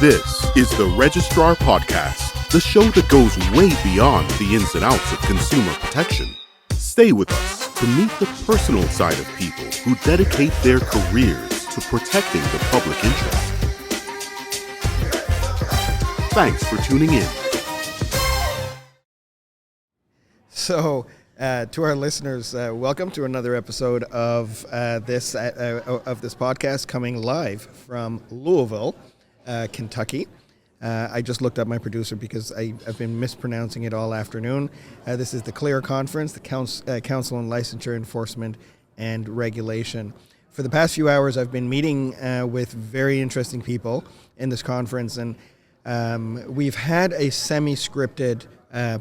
This is the Registrar Podcast, the show that goes way beyond the ins and outs of consumer protection. Stay with us to meet the personal side of people who dedicate their careers to protecting the public interest. Thanks for tuning in. So, to our listeners, welcome to another episode of this podcast, coming live from Louisville, Kentucky. I just looked up my producer because I've been mispronouncing it all afternoon. This is the CLEAR Conference, the Council on Licensure Enforcement and Regulation. For the past few hours, I've been meeting with very interesting people in this conference, and we've had a semi-scripted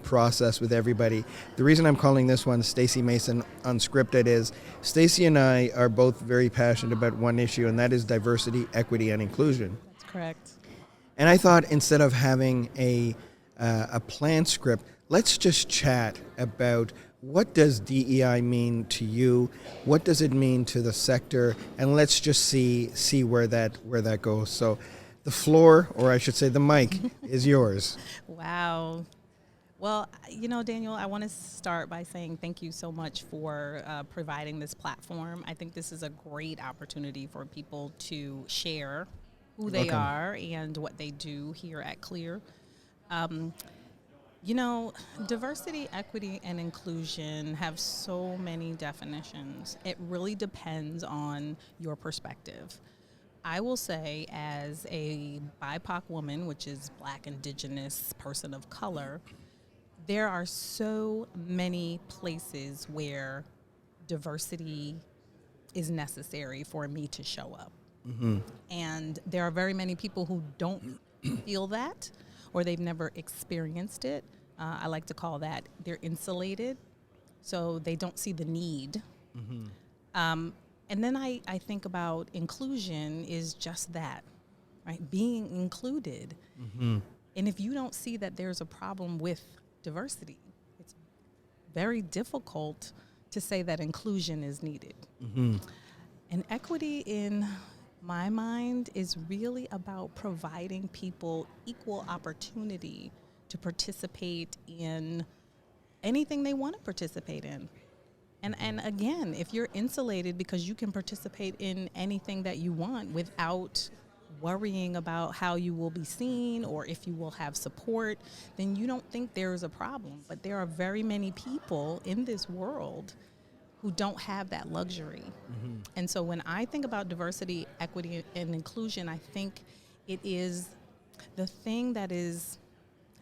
process with everybody. The reason I'm calling this one Staci Mason Unscripted is Staci and I are both very passionate about one issue, and that is diversity, equity, and inclusion. That's correct. And I thought instead of having a planned script, let's just chat about what does DEI mean to you, what does it mean to the sector, and let's just see where that goes. So the floor, or I should say the mic, is yours. Wow. Well, Daniel, I want to start by saying thank you so much for providing this platform. I think this is a great opportunity for people to share who they are and what they do here at CLEAR. Diversity, equity, and inclusion have so many definitions. It really depends on your perspective. I will say, as a BIPOC woman, which is Black, Indigenous, person of color, there are so many places where diversity is necessary for me to show up. Mm-hmm. And there are very many people who don't feel that, or they've never experienced it. I like to call that they're insulated, so they don't see the need. Mm-hmm. And then I think about inclusion is just that, right? Being included. Mm-hmm. And if you don't see that there's a problem with diversity, it's very difficult to say that inclusion is needed. Mm-hmm. And equity, in my mind, is really about providing people equal opportunity to participate in anything they want to participate in. And again, if you're insulated because you can participate in anything that you want without worrying about how you will be seen or if you will have support, then you don't think there is a problem. But there are very many people in this world who don't have that luxury. Mm-hmm. And so when I think about diversity, equity, and inclusion, I think it is the thing that is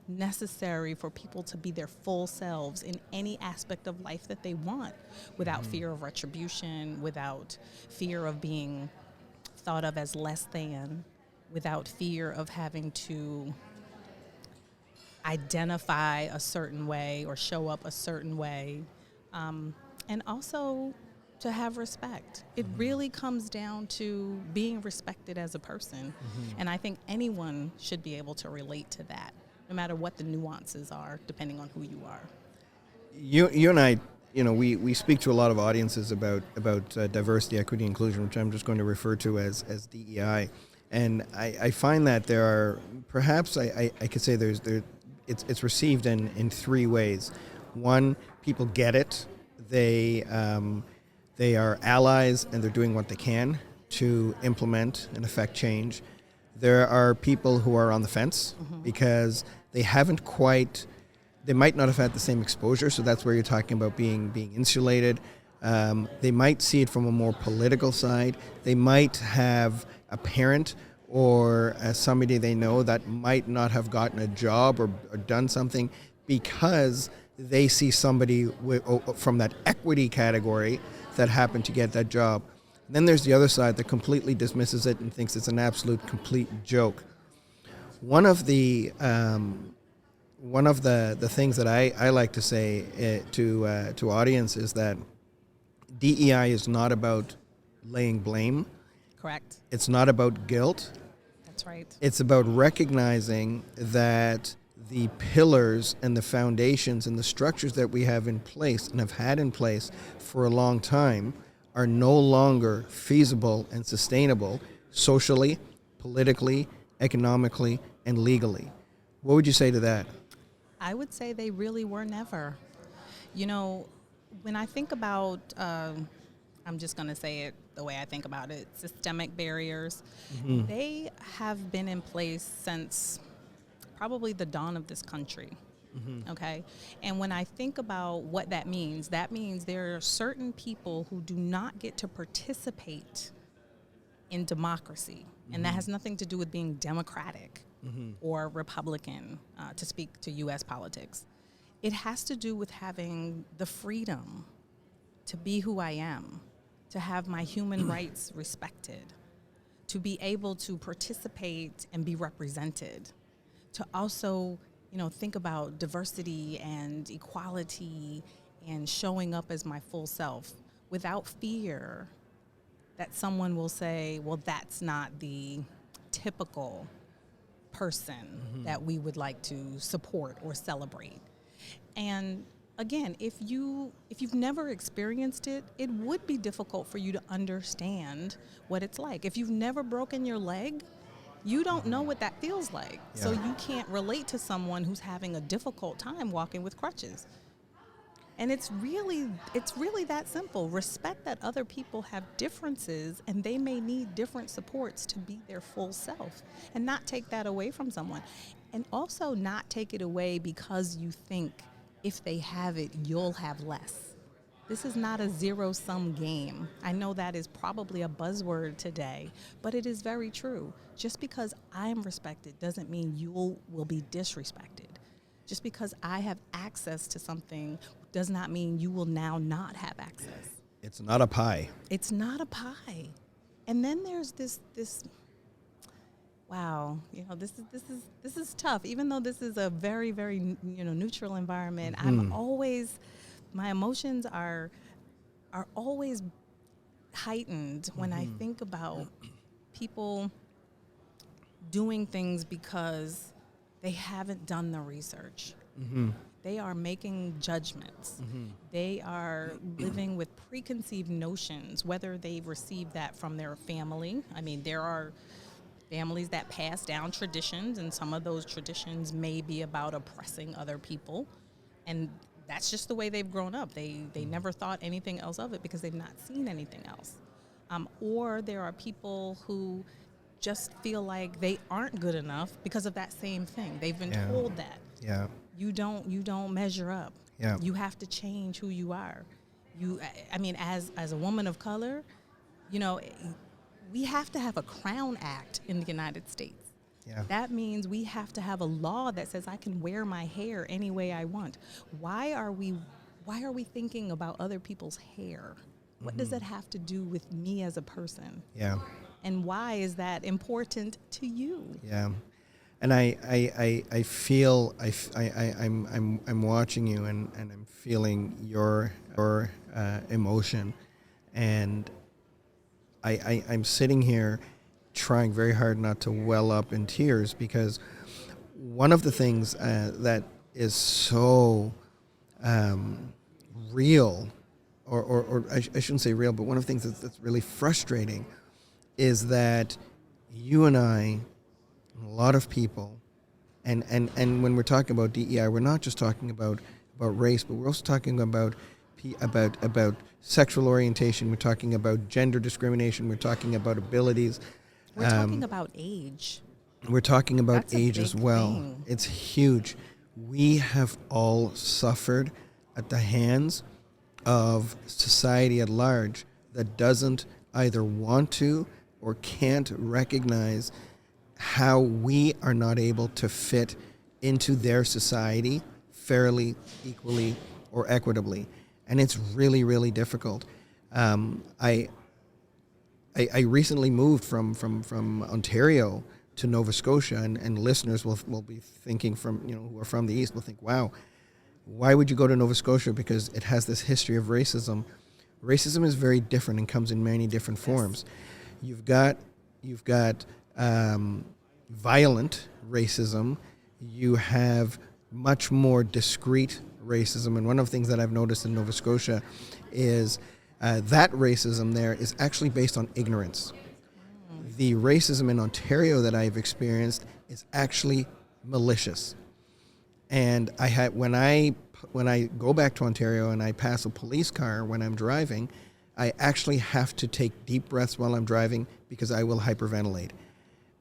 necessary for people to be their full selves in any aspect of life that they want, without fear of retribution, without fear of being thought of as less than, without fear of having to identify a certain way or show up a certain way, and also to have respect. It really comes down to being respected as a person, and I think anyone should be able to relate to that, no matter what the nuances are, depending on who you are. You and I, we speak to a lot of audiences about diversity, equity, inclusion, which I'm just going to refer to as DEI. And I find that there are, perhaps I could say it's received in three ways. One, people get it. They are allies, and they're doing what they can to implement and affect change. There are people who are on the fence because they might not have had the same exposure, so that's where you're talking about being insulated. They might see it from a more political side. They might have a parent or somebody they know that might not have gotten a job or done something because they see somebody from that equity category that happened to get that job. Then there's the other side that completely dismisses it and thinks it's an absolute complete joke. One of the things that I like to say to audience is that DEI is not about laying blame. Correct. It's not about guilt. That's right. It's about recognizing that the pillars and the foundations and the structures that we have in place and have had in place for a long time are no longer feasible and sustainable socially, politically, economically, and legally. What would you say to that? I would say they really were never. You know, when I think about, I'm just going to say it the way I think about it, systemic barriers, they have been in place since probably the dawn of this country. Okay. And when I think about what that means there are certain people who do not get to participate in democracy. And that has nothing to do with being democratic or Republican, to speak to U.S. politics. It has to do with having the freedom to be who I am, to have my human rights respected, to be able to participate and be represented, to also, think about diversity and equality and showing up as my full self without fear that someone will say, well, that's not the typical person that we would like to support or celebrate. And again, if you've never experienced it, it would be difficult for you to understand what it's like. If you've never broken your leg, you don't know what that feels like. Yeah. So you can't relate to someone who's having a difficult time walking with crutches. And it's really that simple. Respect that other people have differences and they may need different supports to be their full self, and not take that away from someone. And also not take it away because you think if they have it, you'll have less. This is not a zero-sum game. I know that is probably a buzzword today, but it is very true. Just because I'm respected doesn't mean you will be disrespected. Just because I have access to something does not mean you will now not have access. It's not a pie. It's not a pie. And then there's this wow, this is tough. Even though this is a very, very, neutral environment, my emotions are always heightened when I think about people doing things because they haven't done the research. They are making judgments. They are living with preconceived notions, whether they've received that from their family. I mean, there are families that pass down traditions, and some of those traditions may be about oppressing other people. And that's just the way they've grown up. They never thought anything else of it because they've not seen anything else. Or there are people who just feel like they aren't good enough because of that same thing. They've been told that. Yeah. You don't measure up. Yeah. You have to change who you are. As a woman of color, we have to have a Crown Act in the United States. Yeah. That means we have to have a law that says I can wear my hair any way I want. Why are we thinking about other people's hair? What does that have to do with me as a person? Yeah. And why is that important to you? Yeah. And I feel I'm watching you and I'm feeling your emotion, and I'm sitting here trying very hard not to well up in tears, because one of the things that is so real, or I shouldn't say real, but one of the things that's really frustrating is that you and I, a lot of people, and when we're talking about DEI, we're not just talking about race, but we're also talking about sexual orientation. We're talking about gender discrimination. We're talking about abilities. We're talking about age. We're talking about That's a age as big well. thing. It's huge. We have all suffered at the hands of society at large that doesn't either want to or can't recognize how we are not able to fit into their society fairly, equally, or equitably. And it's really, really difficult. I recently moved from Ontario to Nova Scotia, and listeners will be thinking who are from the East will think, wow, why would you go to Nova Scotia? Because it has this history of racism. Racism is very different and comes in many different forms. You've got violent racism. You have much more discreet racism, and one of the things that I've noticed in Nova Scotia is that racism there is actually based on ignorance. the racism in Ontario that I've experienced is actually malicious. And when I go back to Ontario and I pass a police car when I'm driving, I actually have to take deep breaths while I'm driving because I will hyperventilate.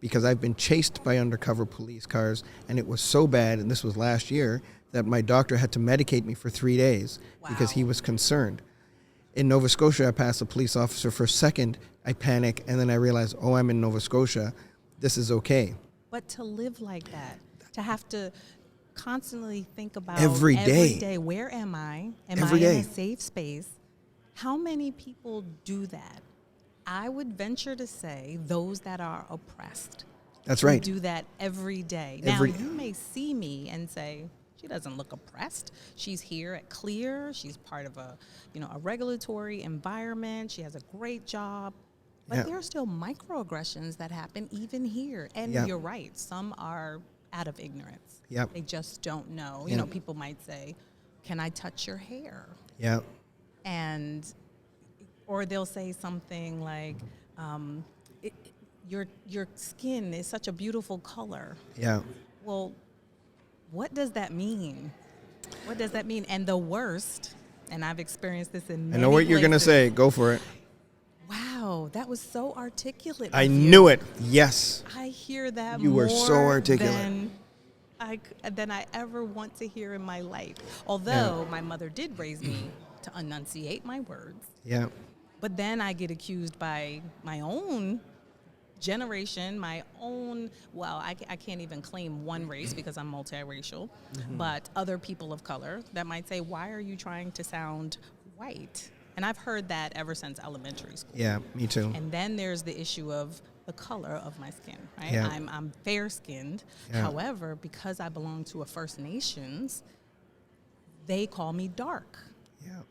Because I've been chased by undercover police cars, and it was so bad, and this was last year, that my doctor had to medicate me for 3 days because he was concerned. In Nova Scotia, I passed a police officer for a second, I panic, and then I realize, oh, I'm in Nova Scotia, this is okay. But to live like that, to have to constantly think about every day, where am I? Am every I day. in a safe space? How many people do that? I would venture to say those that are oppressed. That's right. Do that every day. Now, you may see me and say, she doesn't look oppressed. She's here at CLEAR. She's part of a regulatory environment. She has a great job. But there are still microaggressions that happen even here. And you're right. Some are out of ignorance. They just don't know. You know, people might say, can I touch your hair? Or they'll say something like, your skin is such a beautiful color. Well, what does that mean? What does that mean? And the worst, and I've experienced this in many I know what you're going to say. Go for it. Wow, that was so articulate. I knew it. Yes. I hear that you more were so articulate. than I ever want to hear in my life. Although my mother did raise me to enunciate my words. But then I get accused by my own generation, I can't even claim one race because I'm multiracial, but other people of color that might say, why are you trying to sound white? And I've heard that ever since elementary school. Yeah, me too. And then there's the issue of the color of my skin, right? I'm fair-skinned. However, because I belong to a First Nations, they call me dark.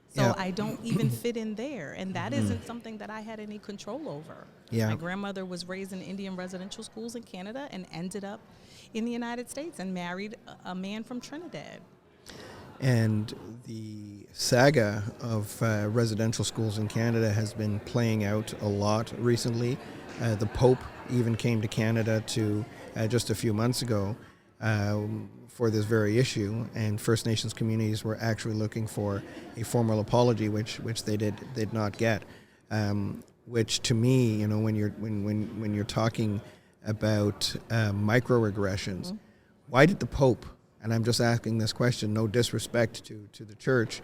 So I don't even fit in there. And that isn't something that I had any control over. My grandmother was raised in Indian residential schools in Canada and ended up in the United States and married a man from Trinidad. And the saga of residential schools in Canada has been playing out a lot recently. The Pope even came to Canada just a few months ago for this very issue, and First Nations communities were actually looking for a formal apology, which they did not get. Which to me, when you're talking about microaggressions, why did the Pope? And I'm just asking this question, no disrespect to the church.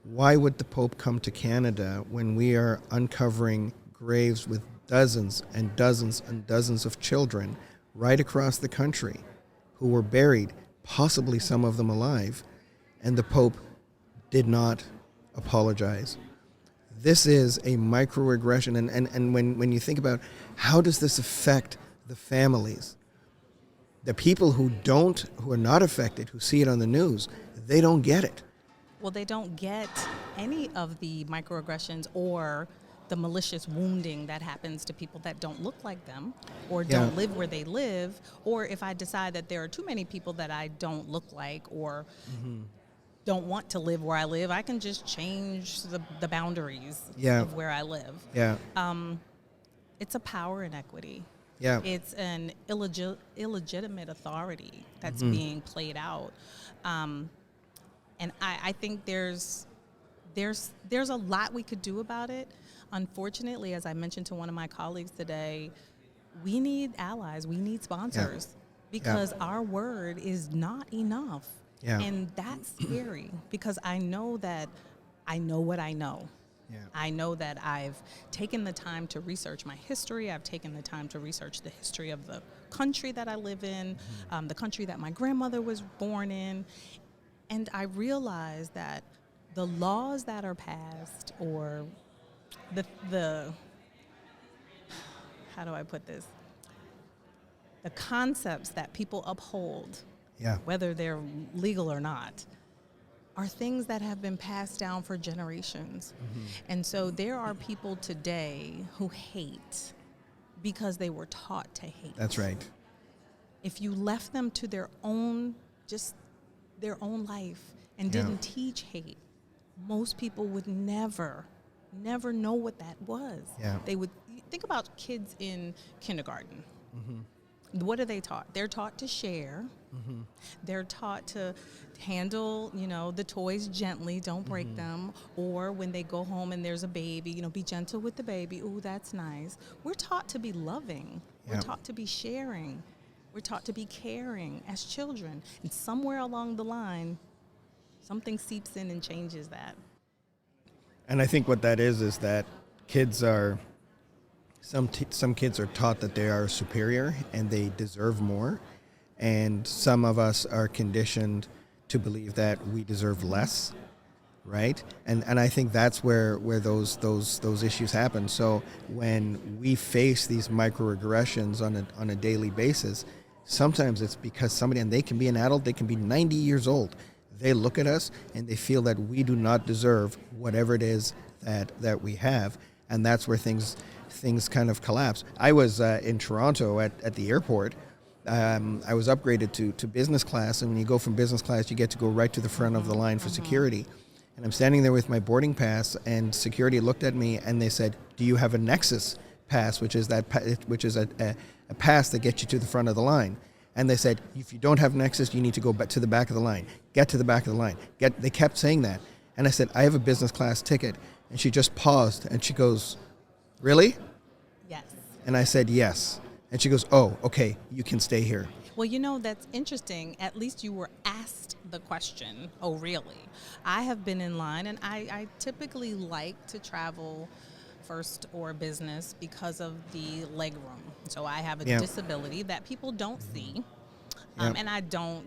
Why would the Pope come to Canada when we are uncovering graves with dozens and dozens and dozens of children right across the country who were buried, possibly some of them alive, and the Pope did not apologize? This is a microaggression, and when you think about how does this affect the families, the people who are not affected, who see it on the news, they don't get it. Well, they don't get any of the microaggressions or the malicious wounding that happens to people that don't look like them or don't live where they live, or if I decide that there are too many people that I don't look like or don't want to live where I live, I can just change the boundaries of where I live. It's a power inequity. It's an illegitimate authority that's being played out. And I think there's a lot we could do about it. Unfortunately, as I mentioned to one of my colleagues today, we need allies, we need sponsors, because our word is not enough. And that's scary, because I know what I know. I know that I've taken the time to research my history. I've taken the time to research the history of the country that I live in, the country that my grandmother was born in. And I realize that the laws that are passed, or the how do I put this? The concepts that people uphold, whether they're legal or not, are things that have been passed down for generations. And so there are people today who hate because they were taught to hate. That's right. If you left them to their own life and didn't teach hate, most people would never know what that was. They would, think about kids in kindergarten. What are they taught? They're taught to share. They're taught to handle, the toys gently, don't break them. Or when they go home and there's a baby, be gentle with the baby. Ooh, that's nice. We're taught to be loving. Yeah. We're taught to be sharing. We're taught to be caring as children. And somewhere along the line, something seeps in and changes that. And I think what that is that kids are, some kids are taught that they are superior and they deserve more. And some of us are conditioned to believe that we deserve less, right? And I think that's where those issues happen. So when we face these microaggressions on a daily basis, sometimes it's because somebody, and they can be an adult, they can be 90 years old, they look at us and they feel that we do not deserve whatever it is that we have, and that's where things kind of collapse. I was in Toronto at the airport. I was upgraded to business class, and when you go from business class, you get to go right to the front of the line for security. And I'm standing there with my boarding pass, and security looked at me and they said, "Do you have a Nexus pass, which is a pass that gets you to the front of the line?" And they said, "If you don't have Nexus, you need to go back to the back of the line. Get to the back of the line." They kept saying that. And I said, "I have a business class ticket." And she just paused and she goes, "Really?" Yes. And I said, "Yes." And she goes, "Oh, okay, you can stay here." Well, that's interesting. At least you were asked the question, "Oh, really?" I have been in line, and I typically like to travel first or business because of the leg room. So I have a disability that people don't see, and I don't,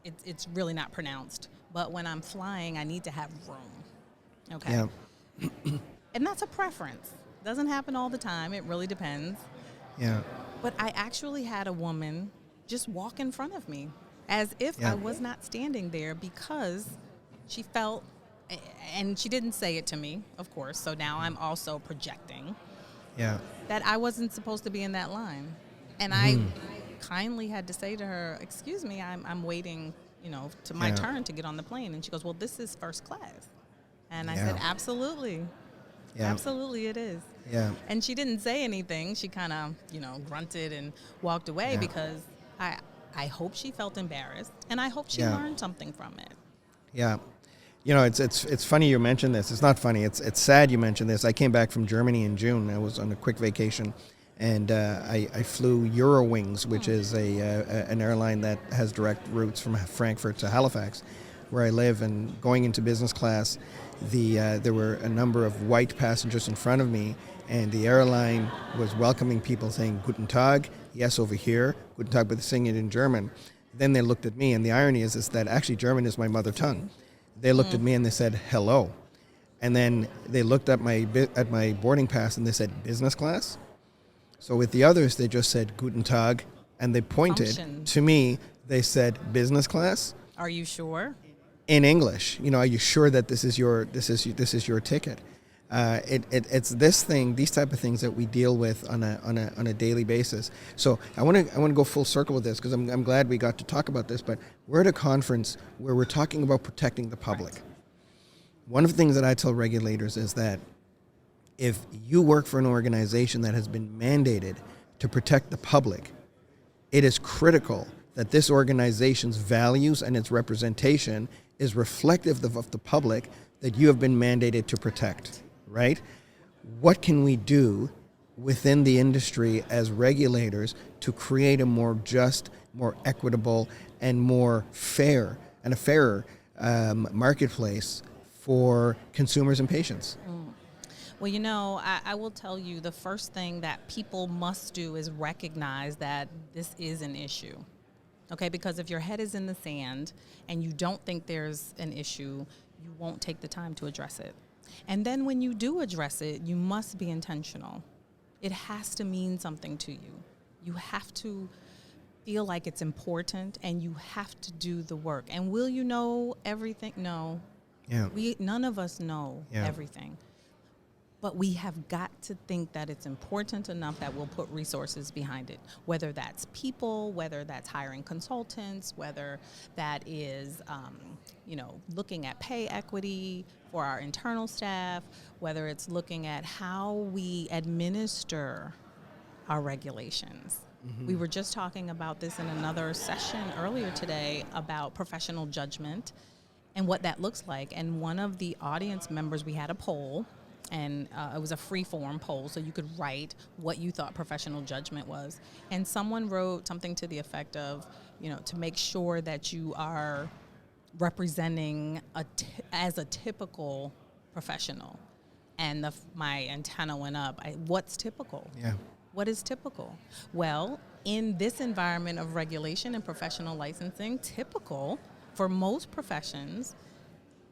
it's really not pronounced. But when I'm flying, I need to have room. Okay. Yeah. And that's a preference. Doesn't happen all the time. It really depends. Yeah. But I actually had a woman just walk in front of me as if I was not standing there, because she felt, and she didn't say it to me, of course, so now I'm also projecting that I wasn't supposed to be in that line. And I kindly had to say to her, "Excuse me, I'm waiting, to my turn to get on the plane." And she goes, "Well, this is first class." And I said, "Absolutely. Yeah. Absolutely it is." Yeah. And she didn't say anything. She kind of, grunted and walked away, because I hope she felt embarrassed, and I hope she learned something from it. Yeah. It's funny you mentioned this. It's not funny. It's sad you mentioned this. I came back from Germany in June. I was on a quick vacation, and I flew Eurowings, which is an airline that has direct routes from Frankfurt to Halifax, where I live. And going into business class, there were a number of white passengers in front of me, and the airline was welcoming people, saying "Guten Tag," yes, over here, "Guten Tag," but saying it in German. Then they looked at me, and the irony is that actually German is my mother tongue. They looked at me and they said "hello," and then they looked at my boarding pass and they said "business class." So with the others, they just said "Guten Tag," and they pointed to me. They said "business class." Are you sure? In English, are you sure that this is your ticket? It's these type of things that we deal with on a daily basis. So I want to go full circle with this, because I'm glad we got to talk about this. But we're at a conference where we're talking about protecting the public. Right. One of the things that I tell regulators is that if you work for an organization that has been mandated to protect the public, it is critical that this organization's values and its representation is reflective of the public that you have been mandated to protect, right? What can we do within the industry as regulators to create a more just, more equitable, and more fair, and a fairer marketplace for consumers and patients? Well, I will tell you, the first thing that people must do is recognize that this is an issue. Okay, because if your head is in the sand and you don't think there's an issue, you won't take the time to address it. And then when you do address it, you must be intentional. It has to mean something to you. You have to feel like it's important, and you have to do the work. And will you know everything? No. Yeah. None of us know everything. But we have got to think that it's important enough that we'll put resources behind it, whether that's people, whether that's hiring consultants, whether that is, looking at pay equity for our internal staff, whether it's looking at how we administer our regulations. Mm-hmm. We were just talking about this in another session earlier today about professional judgment and what that looks like. And one of the audience members, we had a poll, and it was a free-form poll, so you could write what you thought professional judgment was. And someone wrote something to the effect of, to make sure that you are representing as a typical professional. And my antenna went up. What's typical? Yeah. What is typical? Well, in this environment of regulation and professional licensing, typical for most professions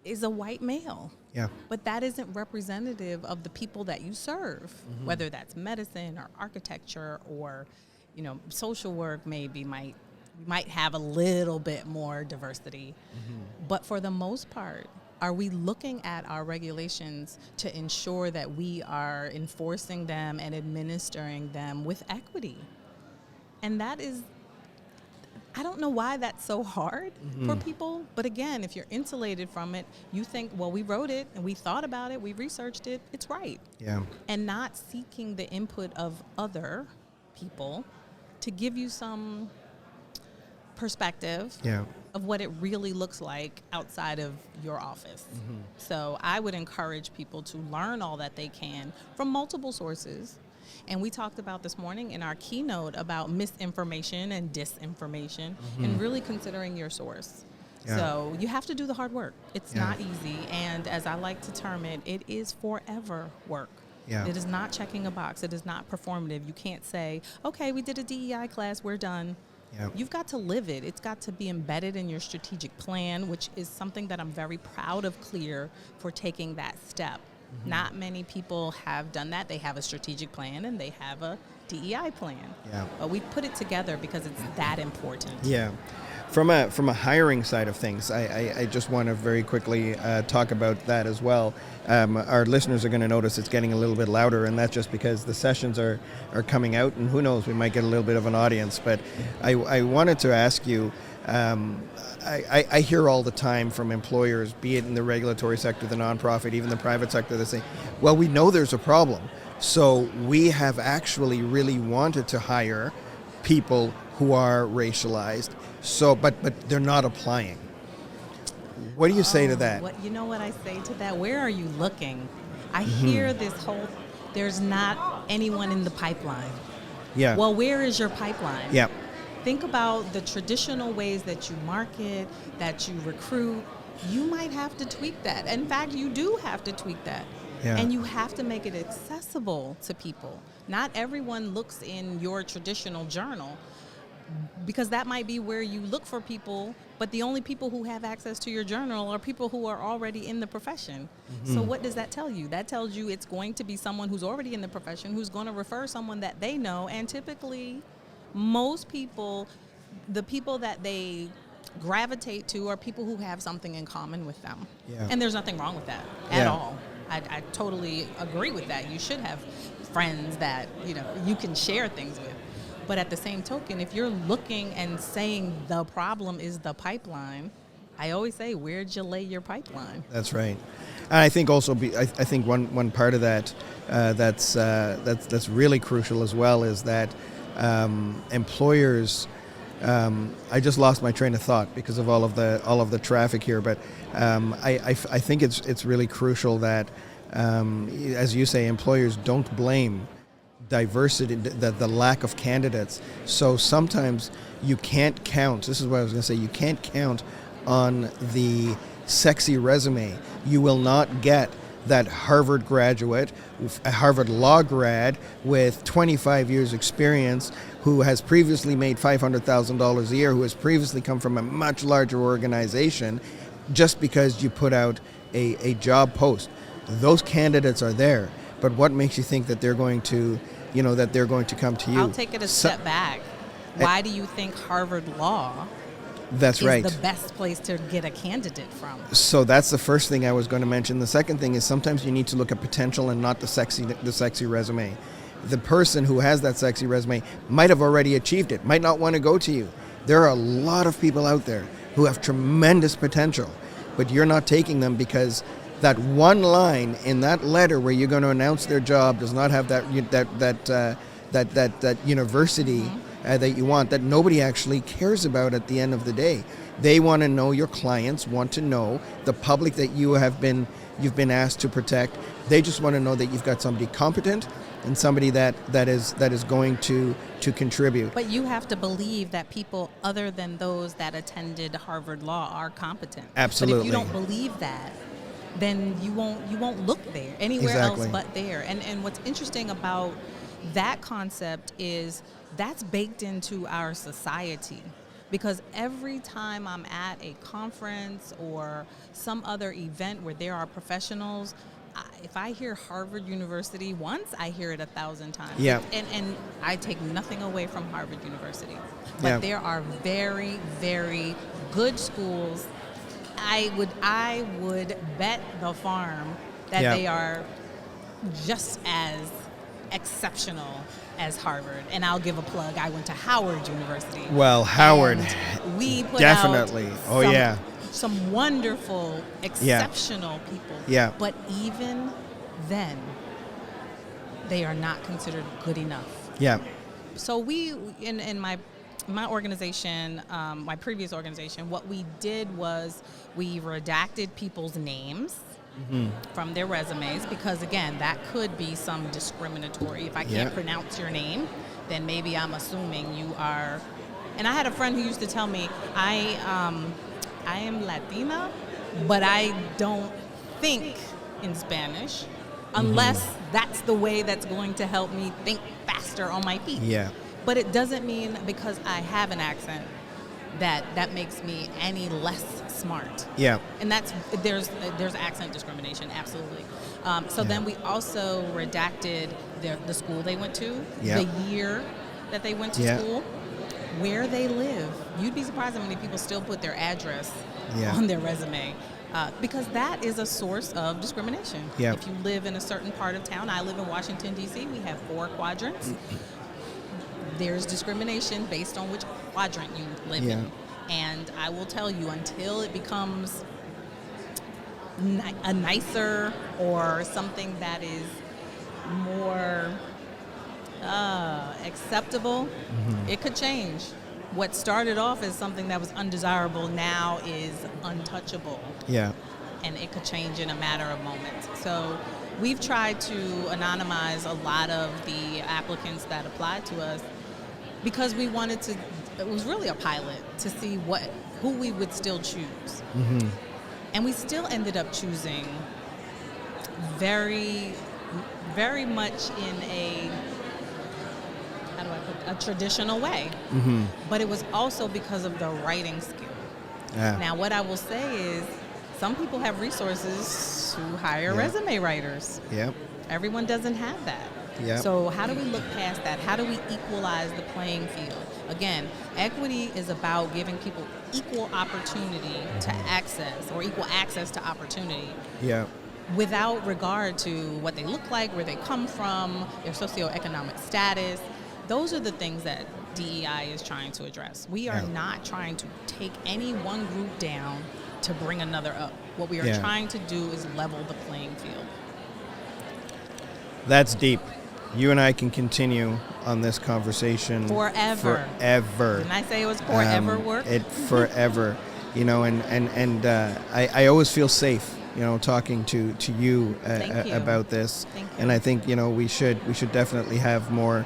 is a white male. Yeah. But that isn't representative of the people that you serve, whether that's medicine or architecture or, social work maybe might have a little bit more diversity. But for the most part, are we looking at our regulations to ensure that we are enforcing them and administering them with equity? And that is, I don't know why that's so hard for people, but again, if you're insulated from it, you think, well, we wrote it and we thought about it, we researched it, it's right. Yeah. And not seeking the input of other people to give you some perspective of what it really looks like outside of your office. So I would encourage people to learn all that they can from multiple sources. And we talked about this morning in our keynote about misinformation and disinformation and really considering your source. Yeah. So you have to do the hard work. It's not easy. And as I like to term it, it is forever work. Yeah. It is not checking a box. It is not performative. You can't say, okay, we did a DEI class, we're done. Yep. You've got to live it. It's got to be embedded in your strategic plan, which is something that I'm very proud of Clear for taking that step. Not many people have done that. They have a strategic plan and they have a DEI plan. Yeah. But we put it together because it's that important. Yeah. From a hiring side of things, I just want to very quickly talk about that as well. Our listeners are going to notice it's getting a little bit louder, and that's just because the sessions are coming out, and who knows, we might get a little bit of an audience. But I wanted to ask you, I hear all the time from employers, be it in the regulatory sector, the nonprofit, even the private sector, they say, well, we know there's a problem, so we have actually really wanted to hire people who are racialized, but they're not applying. What do you say to that? You know what I say to that? Where are you looking? I hear this whole, there's not anyone in the pipeline. Yeah. Well, where is your pipeline? Yeah. Think about the traditional ways that you market, that you recruit. You might have to tweak that. In fact, you do have to tweak that. Yeah. And you have to make it accessible to people. Not everyone looks in your traditional journal, because that might be where you look for people, but the only people who have access to your journal are people who are already in the profession. So what does that tell you? That tells you it's going to be someone who's already in the profession who's going to refer someone that they know, and typically most people, the people that they gravitate to are people who have something in common with them. Yeah. And there's nothing wrong with that at all. I totally agree with that. You should have friends that you can share things with. But at the same token, if you're looking and saying the problem is the pipeline, I always say, where'd you lay your pipeline? That's right. And I think also, I think one part of that that's really crucial as well is that employers. I just lost my train of thought because of all of the traffic here. But I think it's really crucial that, as you say, employers don't blame diversity, the lack of candidates. So sometimes you can't count. This is what I was going to say. You can't count on the sexy resume. You will not get that Harvard graduate, a Harvard law grad with 25 years experience who has previously made $500,000 a year, who has previously come from a much larger organization, just because you put out a job post. Those candidates are there, but what makes you think that they're going to come to you? I'll take it a step back. Why do you think Harvard Law That's right. Is the best place to get a candidate from. So that's the first thing I was going to mention. The second thing is sometimes you need to look at potential and not the sexy resume. The person who has that sexy resume might have already achieved it, might not want to go to you. There are a lot of people out there who have tremendous potential, but you're not taking them because that one line in that letter where you're going to announce their job does not have that university that you want, that nobody actually cares about at the end of the day. They want to know, your clients want to know, the public that you've been asked to protect. They just want to know that you've got somebody competent and somebody that is going to contribute. But you have to believe that people other than those that attended Harvard Law are competent. Absolutely. But if you don't believe that, then you won't look there anywhere Exactly. else but there. And what's interesting about that concept is that's baked into our society, because every time I'm at a conference or some other event where there are professionals, if I hear Harvard University once, I hear it 1,000 times. Yeah. And I take nothing away from Harvard University, but there are very, very good schools. I would bet the farm that they are just as exceptional as Harvard. And I'll give a plug. I went to Howard University. Well, Howard, we put definitely. out some wonderful, exceptional people. Yeah. But even then, they are not considered good enough. Yeah. So we, in my organization, my previous organization, what we did was we redacted people's names from their resumes, because again, that could be some discriminatory. If I can't pronounce your name, then maybe I'm assuming you are. And I had a friend who used to tell me, I am Latina, but I don't think in Spanish unless that's the way that's going to help me think faster on my feet. Yeah. But it doesn't mean because I have an accent that makes me any less smart. Yeah. And there's accent discrimination, absolutely. So then we also redacted the school they went to, the year that they went to school, where they live. You'd be surprised how many people still put their address on their resume. Because that is a source of discrimination. Yeah. If you live in a certain part of town, I live in Washington, D.C., we have 4 quadrants. There's discrimination based on which quadrant you live in. And I will tell you, until it becomes a nicer or something that is more acceptable, it could change. What started off as something that was undesirable now is untouchable. Yeah. And it could change in a matter of moments. So we've tried to anonymize a lot of the applicants that applied to us, because we wanted to, it was really a pilot to see who we would still choose. And we still ended up choosing very, very much in a, how do I put it, a traditional way. But it was also because of the writing skill. Now, what I will say is, some people have resources to hire resume writers. Everyone doesn't have that. So how do we look past that? How do we equalize the playing field? Again, equity is about giving people equal opportunity to access, or equal access to opportunity. Without regard to what they look like, where they come from, their socioeconomic status. Those are the things that DEI is trying to address. We are not trying to take any one group down to bring another up. What we are trying to do is level the playing field. That's deep. You and I can continue on this conversation forever. Didn't I say it was forever work? It forever. You know, and I always feel safe, you know, talking to you about this. Thank you. And I think, you know, we should definitely have more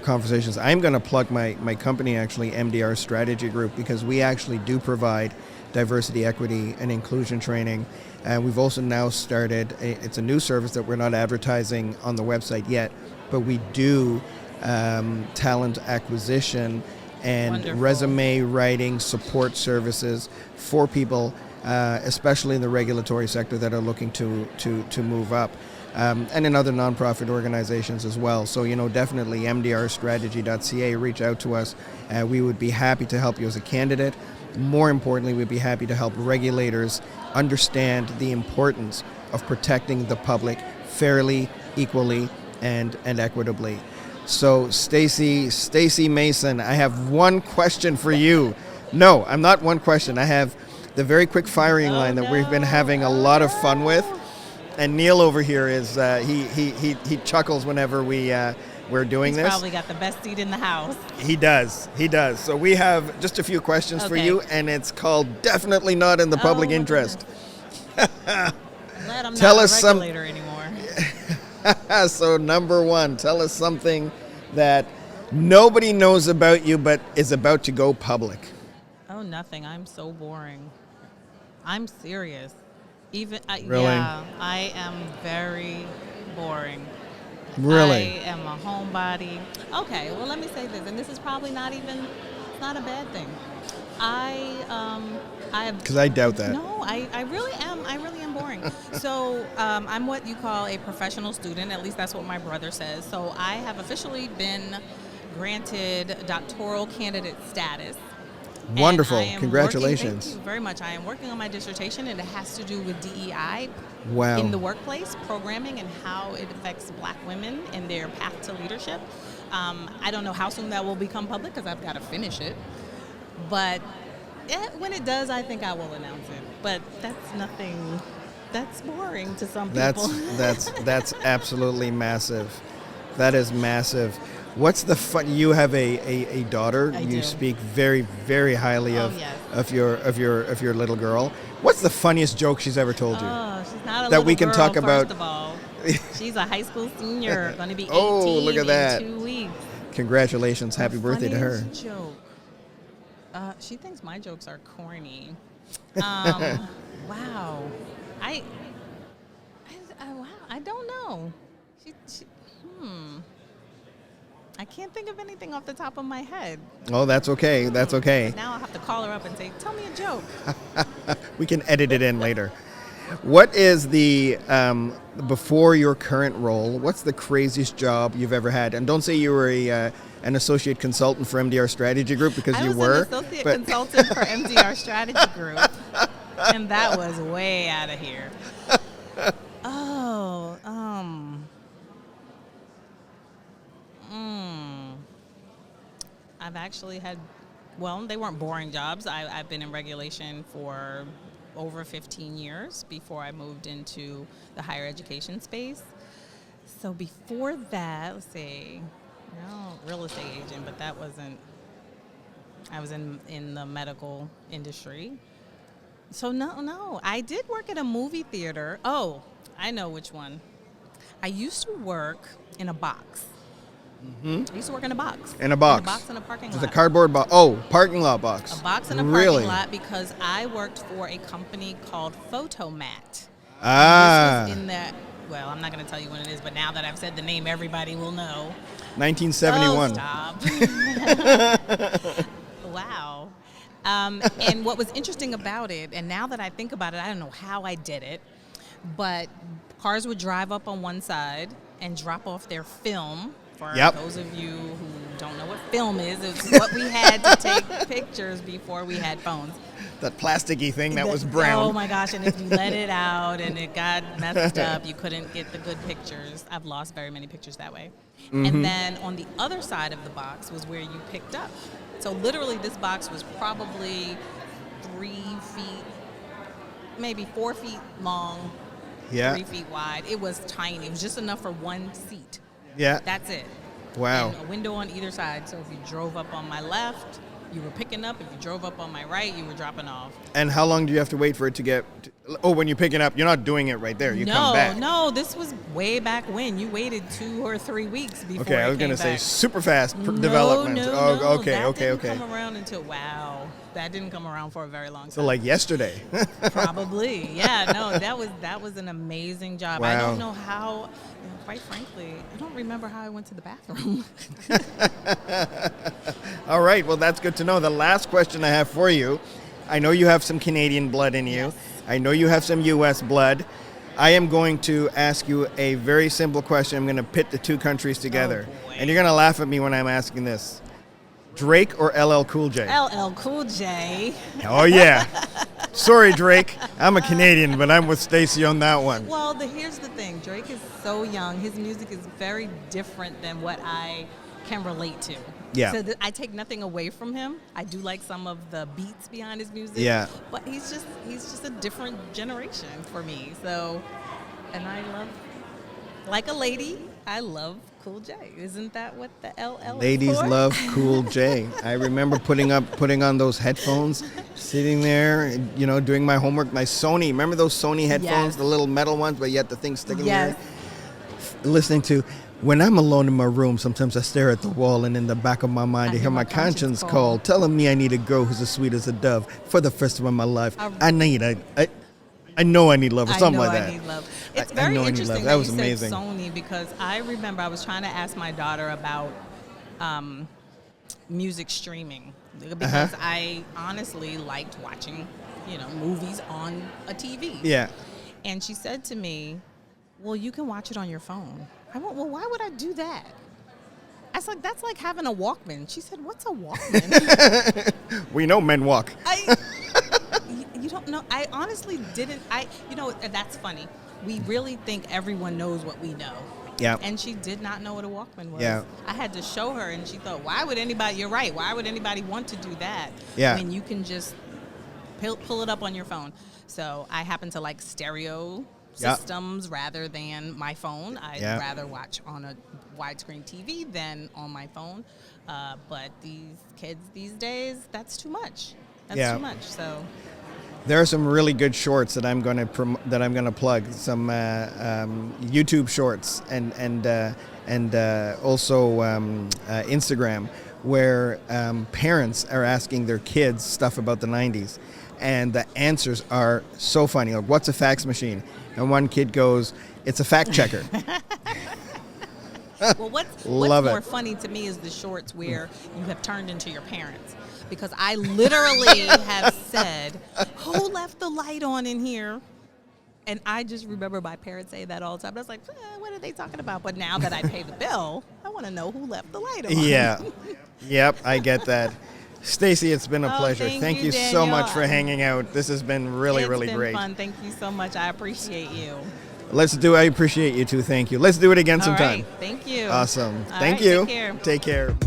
conversations. I'm going to plug my company, actually, MDR Strategy Group, because we actually do provide diversity, equity, and inclusion training. And we've also now started, it's a new service that we're not advertising on the website yet, but we do talent acquisition and resume writing support services for people, especially in the regulatory sector, that are looking to move up. And in other nonprofit organizations as well. So, you know, definitely mdrstrategy.ca, reach out to us. We would be happy to help you as a candidate. More importantly, we'd be happy to help regulators understand the importance of protecting the public fairly, equally, and equitably. So, Staci Mason, I have one question for you. No, I'm not one question. I have the very quick firing line that we've been having a lot of fun with. And Neil over here is he chuckles whenever we're doing this. He's probably got the best seat in the house. He does. So we have just a few questions for you, and it's called Definitely Not in the Public Interest. Glad I'm not a regulator anymore. So number one, tell us something that nobody knows about you but is about to go public. Oh, nothing. I'm so boring. I'm serious. Really? Yeah, I am very boring. Really? I am a homebody. Okay, well, let me say this, and this is probably not a bad thing. Because I doubt that. No, I really am boring. So I'm what you call a professional student. At least that's what my brother says. So I have officially been granted doctoral candidate status. Wonderful. Congratulations. Thank you very much. I am working on my dissertation, and it has to do with DEI Wow. in the workplace, programming, and how it affects Black women in their path to leadership. I don't know how soon that will become public because I've got to finish it. But when it does, I think I will announce it. But that's nothing. That's boring to some people. That's absolutely massive. That is massive. What's the fun? You have a daughter. I do. Speak very, very highly Yes. of your little girl. What's the funniest joke she's ever told you? Oh, she's not a that little we can girl, talk about. First of all, she's a high school senior, going to be 18 Oh, look at that. in 2 weeks. Congratulations! Happy birthday to her. Funniest joke. She thinks my jokes are corny. Wow. I don't know. I can't think of anything off the top of my head. Oh, that's okay. That's okay. Now I'll have to call her up and say, tell me a joke. We can edit it in later. What is the, before your current role, what's the craziest job you've ever had? And don't say you were an associate consultant for MDR Strategy Group, because you were. I was an associate consultant for MDR Strategy Group, and that was way out of here. I've actually had, well, they weren't boring jobs. I've been in regulation for over 15 years before I moved into the higher education space. So before that, let's see, real estate agent, but that wasn't, I was in the medical industry. So no, I did work at a movie theater. Oh, I know which one. I used to work in a box. Mm-hmm. I used to work in a box. In a box? In a box in a parking lot. Just a cardboard box. Oh, parking lot box. A box in a parking lot, because I worked for a company called Photomat. Ah. This was in the, well, I'm not going to tell you when it is, but now that I've said the name, everybody will know. 1971. Oh, stop. Wow. And what was interesting about it, and now that I think about it, I don't know how I did it, but cars would drive up on one side and drop off their film. For those of you who don't know what film is, it's what we had to take pictures before we had phones. That plasticky thing that was brown. Oh my gosh, and if you let it out and it got messed up, you couldn't get the good pictures. I've lost very many pictures that way. Mm-hmm. And then on the other side of the box was where you picked up. So literally this box was probably 3 feet, maybe 4 feet long, 3 feet wide. It was tiny. It was just enough for one seat. Yeah. That's it. Wow. And a window on either side. So if you drove up on my left, you were picking up. If you drove up on my right, you were dropping off. And how long do you have to wait for it to get... when you're picking up, you're not doing it right there. You come back. No, this was way back when. You waited 2 or 3 weeks before Okay, I was going to say super fast development. No, okay. That didn't come around until, that didn't come around for a very long time. So like yesterday. Probably. Yeah, no, that was an amazing job. Wow. I don't know how, quite frankly, I don't remember how I went to the bathroom. All right, well, that's good to know. The last question I have for you, I know you have some Canadian blood in you. Yes. I know you have some U.S. blood. I am going to ask you a very simple question. I'm going to pit the two countries together. Oh, boy. And you're going to laugh at me when I'm asking this. Drake or LL Cool J? LL Cool J. Oh, yeah. Sorry, Drake. I'm a Canadian, but I'm with Staci on that one. Well, here's the thing. Drake is so young. His music is very different than what I can relate to. Yeah. So I take nothing away from him. I do like some of the beats behind his music. Yeah. But he's just a different generation for me. So, and I love, like a lady, I love Cool J. Isn't that what the LL Ladies is for? love Cool J. I remember putting on those headphones, sitting there, doing my homework. My Sony, remember those Sony headphones, Yes. the little metal ones, but yet the thing sticking Yes. there? Listening to, when I'm alone in my room, sometimes I stare at the wall, and in the back of my mind, I hear my conscience call, telling me I need a girl who's as sweet as a dove for the first time in my life. I know I need love, or something like that. I need love. It's I very know I need interesting love. that That was you amazing. said Sony, because I remember I was trying to ask my daughter about music streaming, because I honestly liked watching, movies on a TV. Yeah. And she said to me, well, you can watch it on your phone. I went, well, why would I do that? I was like, that's like having a Walkman. She said, what's a Walkman? We know men walk. You don't know. I honestly didn't. That's funny. We really think everyone knows what we know. Yeah. And she did not know what a Walkman was. Yeah. I had to show her, and she thought, why would anybody, you're right, why would anybody want to do that? Yeah. When you can just pull it up on your phone. So I happen to like stereo systems rather than my phone. I'd rather watch on a widescreen TV than on my phone. But these kids these days, that's too much. That's too much. So there are some really good shorts that I'm going to plug. Some YouTube shorts and also Instagram, where parents are asking their kids stuff about the 90s, and the answers are so funny. Like, what's a fax machine? And one kid goes, "It's a fact checker." Well, what's more funny to me is the shorts where you have turned into your parents. Because I literally have said, who left the light on in here? And I just remember my parents saying that all the time. I was like, what are they talking about? But now that I pay the bill, I want to know who left the light on. Yeah. Yep, I get that. Staci, it's been a pleasure. Thank you so much for hanging out. This has been really great. It's been fun. Thank you so much. I appreciate you. I appreciate you too. Thank you. Let's do it again sometime. All right. Thank you. Awesome. All Thank right, you. Take care. Take care.